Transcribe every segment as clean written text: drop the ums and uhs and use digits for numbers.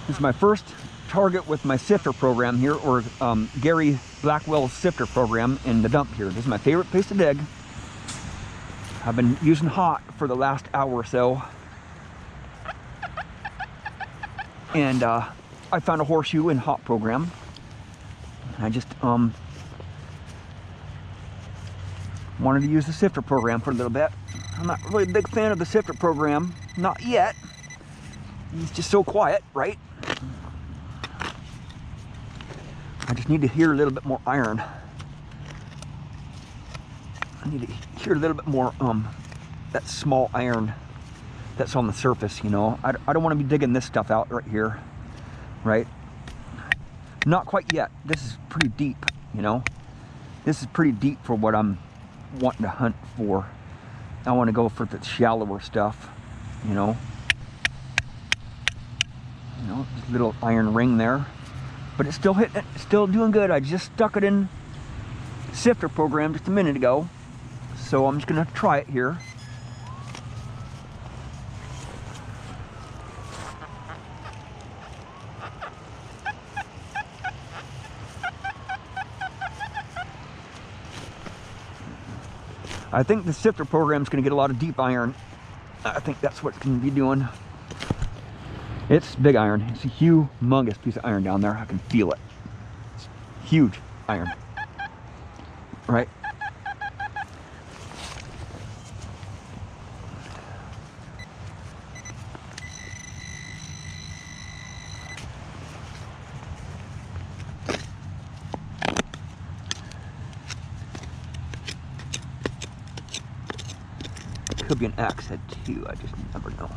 This is my first target with my sifter program here, or Gary Blackwell's sifter program in the dump here. This is my favorite place to dig. I've been using hot for the last hour or so. And I found a horseshoe in hot program. I just wanted to use the sifter program for a little bit. I'm not really a big fan of the sifter program, not yet. It's just so quiet, right? I just need to hear a little bit more iron. I need to hear a little bit more that small iron that's on the surface, you know. I don't want to be digging this stuff out right here, right? Not quite yet. This is pretty deep, you know. This is pretty deep for what I'm wanting to hunt for. I want to go for the shallower stuff, you know. Just a little iron ring there, but it's still hitting it, it's still doing good. I just stuck it in sifter program just a minute ago, so I'm just gonna try it here. I think the sifter program is going to get a lot of deep iron. I think that's what it's going to be doing. It's big iron. It's a humongous piece of iron down there. I can feel it. It's huge iron. Right? Could be an axe head too, I just never know.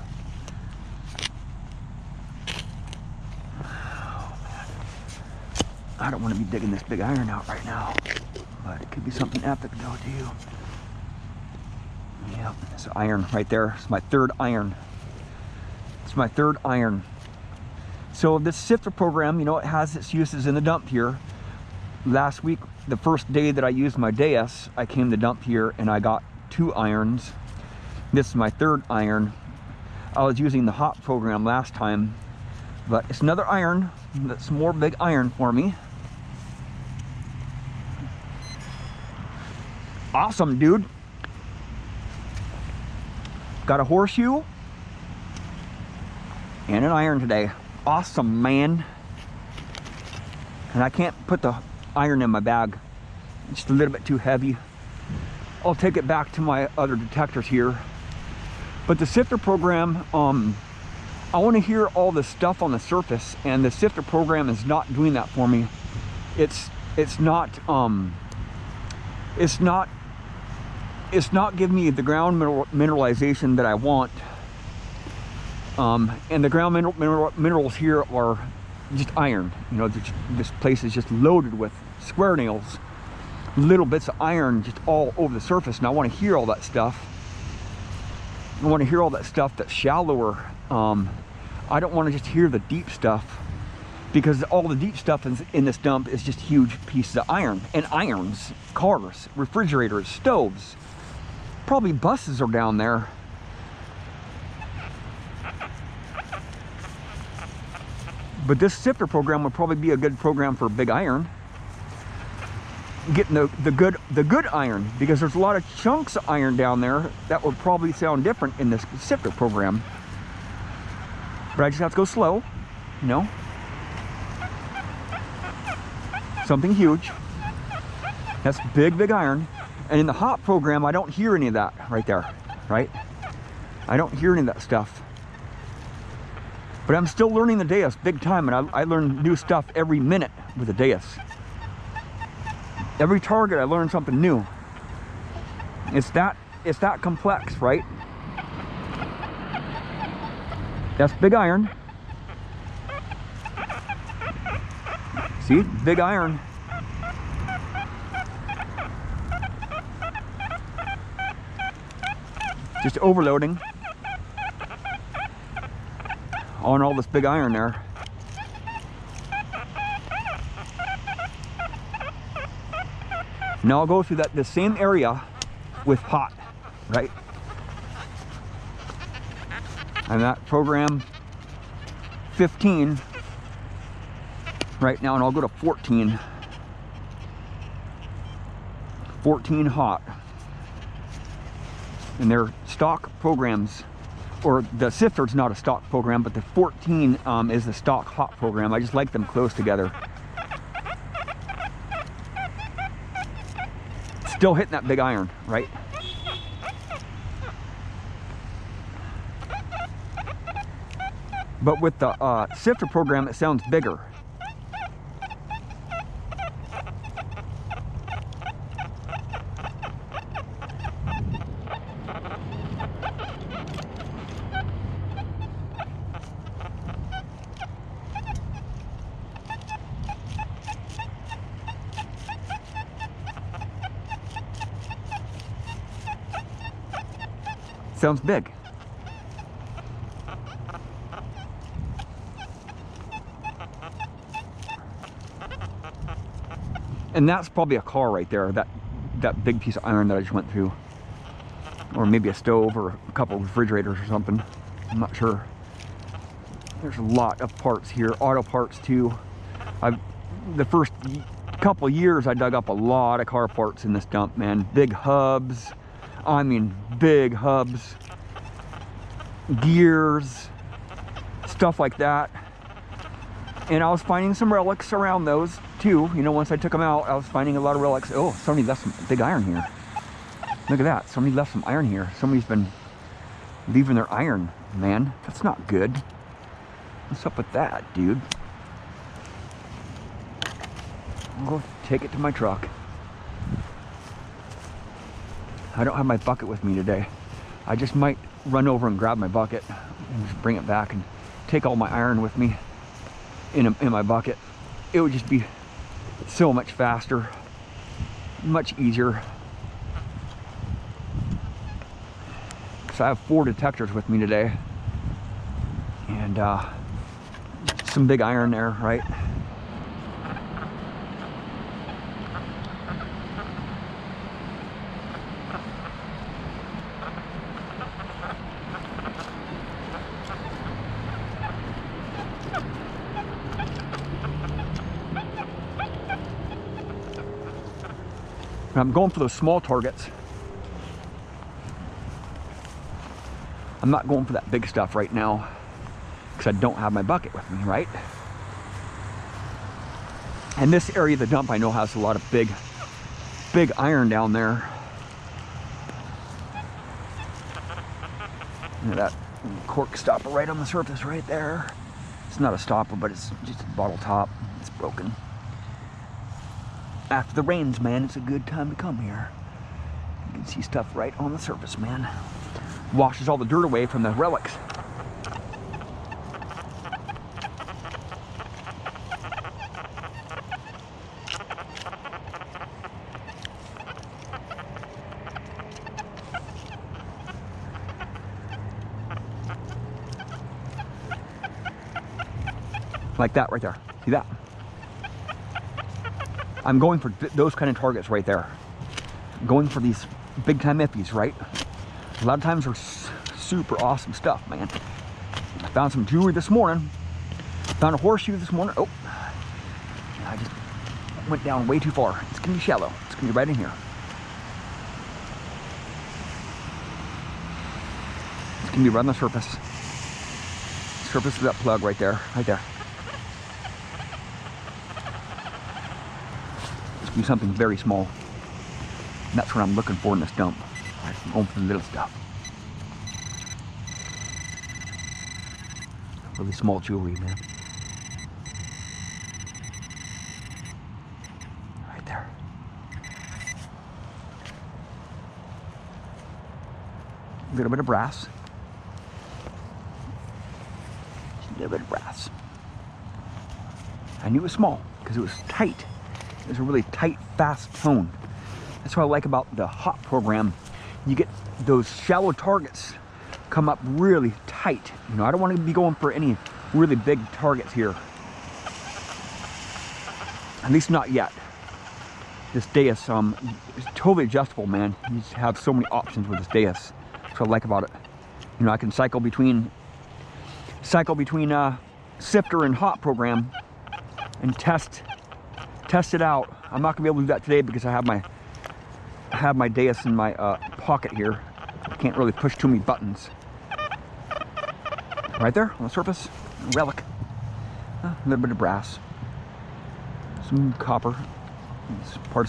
Oh, man. I don't want to be digging this big iron out right now, but it could be something epic though too. Yep, it's iron right there. It's my third iron. It's my third iron. So this sifter program, you know, it has its uses in the dump here. Last week, the first day that I used my Deus, I came to dump here and I got 2 irons. This is my third iron. I was using the hot program last time, but it's another iron. That's more big iron for me. Awesome, dude. Got a horseshoe and an iron today. Awesome, man. And I can't put the iron in my bag. It's just a little bit too heavy. I'll take it back to my other detectors here. But the sifter program, I want to hear all the stuff on the surface, and the sifter program is not doing that for me. It's not giving me the ground mineralization that I want. And the ground minerals here are just iron. You know, this place is just loaded with square nails, little bits of iron just all over the surface, and I want to hear all that stuff. I want to hear all that stuff that's shallower. I don't want to just hear the deep stuff, because all the deep stuff in this dump is just huge pieces of iron, and irons, cars, refrigerators, stoves, probably buses are down there. But this sifter program would probably be a good program for big iron. Getting the good iron, because there's a lot of chunks of iron down there that would probably sound different in this sifter program. But I just have to go slow, you know. Something huge. That's big iron. And in the hot program, I don't hear any of that right there, right? I don't hear any of that stuff. But I'm still learning the Deus big time, and I learn new stuff every minute with the Deus. Every target I learn something new. It's that complex, right? That's big iron. See, big iron. Just overloading on all this big iron there. Now I'll go through the same area with hot, right? And that program 15 right now, and I'll go to 14 hot, and their stock programs, or the sifter's not a stock program, but the 14 is the stock hot program. I just like them close together. Still hitting that big iron, right? But with the sifter program, it sounds bigger. Sounds big. And that's probably a car right there, that big piece of iron that I just went through. Or maybe a stove or a couple of refrigerators or something. I'm not sure. There's a lot of parts here, auto parts too. The first couple years I dug up a lot of car parts in this dump, man. Big hubs, I mean big hubs, gears, stuff like that. And I was finding some relics around those too. You know, once I took them out, I was finding a lot of relics. Oh, somebody left some big iron here. Look at that, somebody left some iron here. Somebody's been leaving their iron, man. That's not good. What's up with that, dude? I'll go take it to my truck. I don't have my bucket with me today. I just might run over and grab my bucket and just bring it back and take all my iron with me in my bucket. It would just be so much faster, much easier. So I have 4 detectors with me today, and some big iron there, right? I'm going for those small targets. I'm not going for that big stuff right now because I don't have my bucket with me, right? And this area of the dump I know has a lot of big iron down there. Look at that cork stopper right on the surface right there. It's not a stopper, but it's just a bottle top. It's broken. After the rains, man, it's a good time to come here. You can see stuff right on the surface, man. Washes all the dirt away from the relics. Like that right there. See that? I'm going for those kind of targets right there. I'm going for these big time iffies, right? A lot of times they're super awesome stuff, man. I found some jewelry this morning. Found a horseshoe this morning. Oh, I just went down way too far. It's gonna be shallow. It's gonna be right in here. It's gonna be right on the surface. Surface of that plug right there, right there. Do something very small. And that's what I'm looking for in this dump. I'm going for the little stuff. Really small jewelry, man. Right there. A little bit of brass. Just a little bit of brass. I knew it was small because it was tight. It's a really tight, fast tone. That's what I like about the hot program. You get those shallow targets come up really tight. You know, I don't want to be going for any really big targets here. At least not yet. This Deus is totally adjustable, man. You just have so many options with this Deus. That's what I like about it. You know, I can cycle between sifter and hot program and test it out. I'm not gonna be able to do that today because I have my Deus in my pocket here. I can't really push too many buttons. Right there on the surface, relic. A little bit of brass, some copper. It's part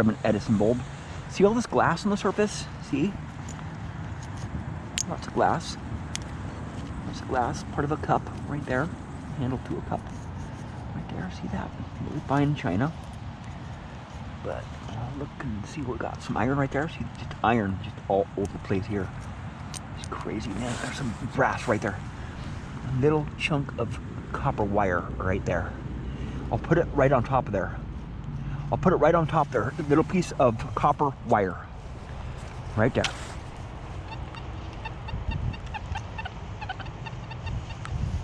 of an Edison bulb. See all this glass on the surface? See? Lots of glass. Lots of glass. Part of a cup right there. Handle to a cup. Right there. See that? Really fine china. But look and see what we got. Some iron right there. See, just iron just all over the place here. It's crazy, man. There's some brass right there. A little chunk of copper wire right there. I'll put it right on top of there. I'll put it right on top there. A little piece of copper wire. Right there.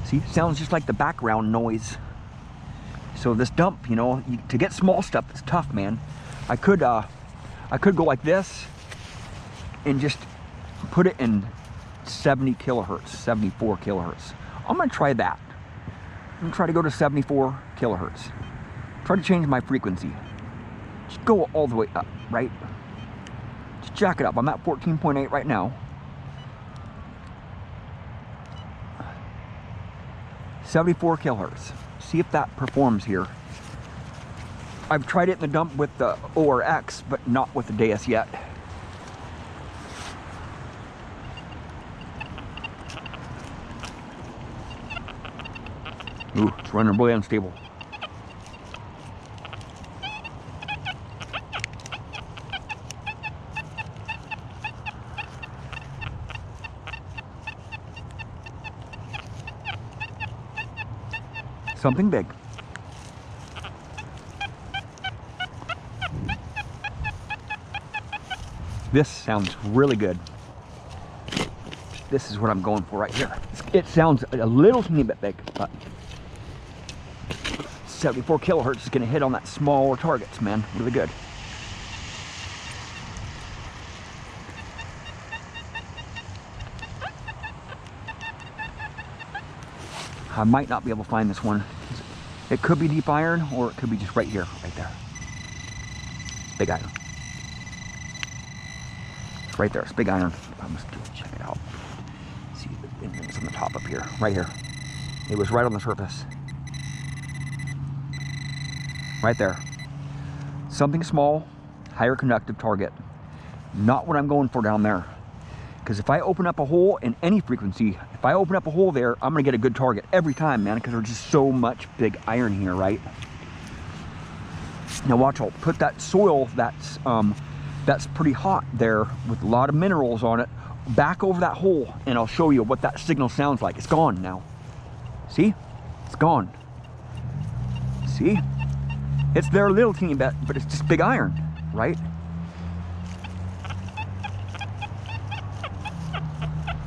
See, sounds just like the background noise. So this dump, you know, to get small stuff, it's tough, man. I could go like this and just put it in 70 kilohertz, 74 kilohertz. I'm gonna try that. I'm gonna try to go to 74 kilohertz. Try to change my frequency. Just go all the way up, right? Just jack it up. I'm at 14.8 right now. 74 kilohertz. See if that performs here. I've tried it in the dump with the ORX, but not with the Deus yet. Ooh, it's running really unstable. Something big. This sounds really good. This is what I'm going for right here. It sounds a little teeny bit big, but 74 kilohertz is going to hit on that smaller targets, man. Really good. I might not be able to find this one. It could be deep iron, or it could be just right here, right there. Big iron. It's right there. It's big iron. I'm just gonna check it out. See, it's on the top up here, right here. It was right on the surface. Right there. Something small, higher conductive target. Not what I'm going for down there. Because if I open up a hole in any frequency, if I open up a hole there, I'm going to get a good target every time, man, because there's just so much big iron here, right? Now watch, I'll put that soil that's pretty hot there with a lot of minerals on it back over that hole, and I'll show you what that signal sounds like. It's gone now. See? It's gone. See? It's there a little teeny bit, but it's just big iron, right?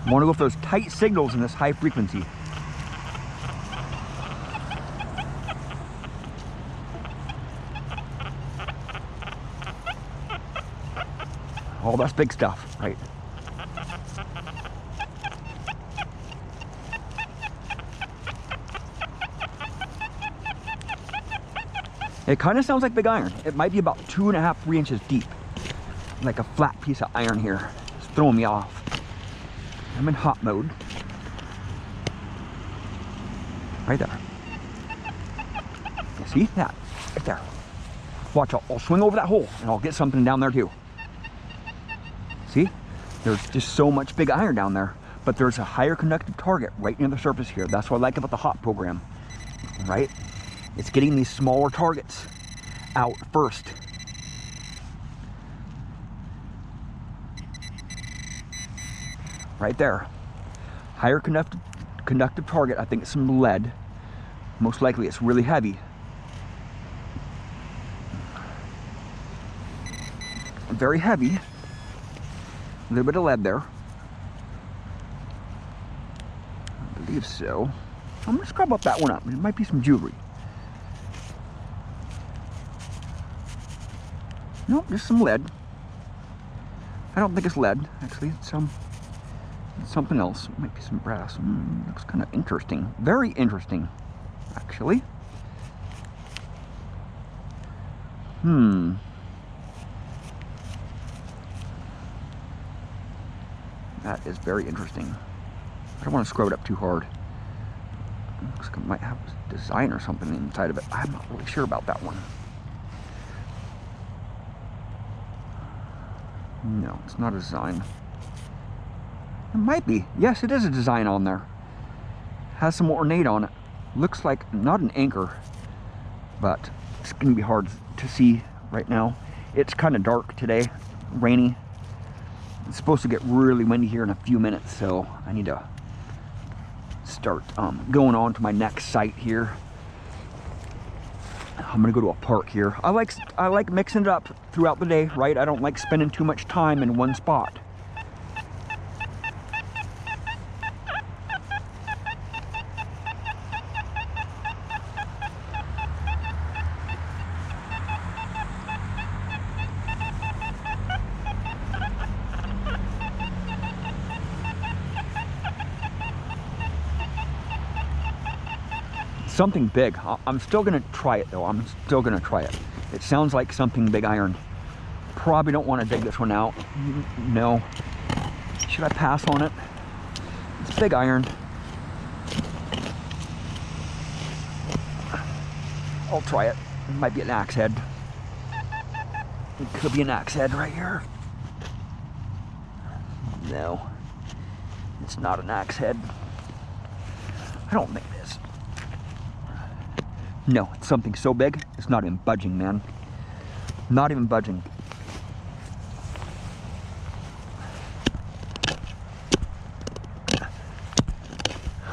I want to go for those tight signals in this high frequency. Oh, that's big stuff, right? It kind of sounds like big iron. It might be about 2.5, 3 inches deep. Like a flat piece of iron here. It's throwing me off. I'm in hot mode. Right there. You see that? Right there. Watch, I'll swing over that hole and I'll get something down there too. See? There's just so much big iron down there, but there's a higher conductive target right near the surface here. That's what I like about the hot program, right? It's getting these smaller targets out first. Right there. Higher conductive target. I think it's some lead. Most likely it's really heavy. Very heavy. A little bit of lead there. I believe so. I'm gonna scrub up that one up. It might be some jewelry. Nope, just some lead. I don't think it's lead, actually. It's something else. It might be some brass. Looks kind of interesting. Very interesting, actually. That is very interesting. I don't want to scrub it up too hard. Looks like it might have a design or something inside of it. I'm not really sure about that one. No, it's not a design. It might be. Yes, it is a design on there. Has some ornate on it. Looks like not an anchor, but it's going to be hard to see right now. It's kind of dark today, rainy. It's supposed to get really windy here in a few minutes, so I need to start going on to my next site here. I'm gonna go to a park here. I like mixing it up throughout the day, right? I don't like spending too much time in one spot. Something big. I'm still gonna try it though. I'm still gonna try it. It sounds like something big iron. Probably don't want to dig this one out. No. Should I pass on it? It's big iron. I'll try it. It might be an axe head. It could be an axe head right here. No. It's not an axe head. I don't think it is. No, it's something so big, it's not even budging, man. Not even budging.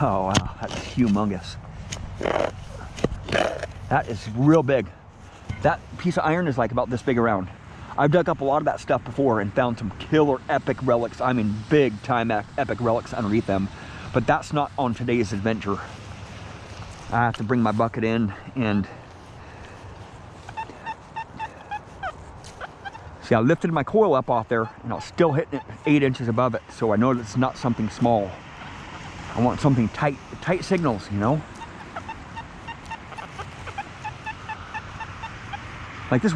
Oh, wow, that's humongous. That is real big. That piece of iron is like about this big around. I've dug up a lot of that stuff before and found some killer epic relics. I mean, big time epic relics underneath them. But that's not on today's adventure. I have to bring my bucket in and see, I lifted my coil up off there and I was still hitting it 8 inches above it, so I know that it's not something small. I want something tight signals, you know.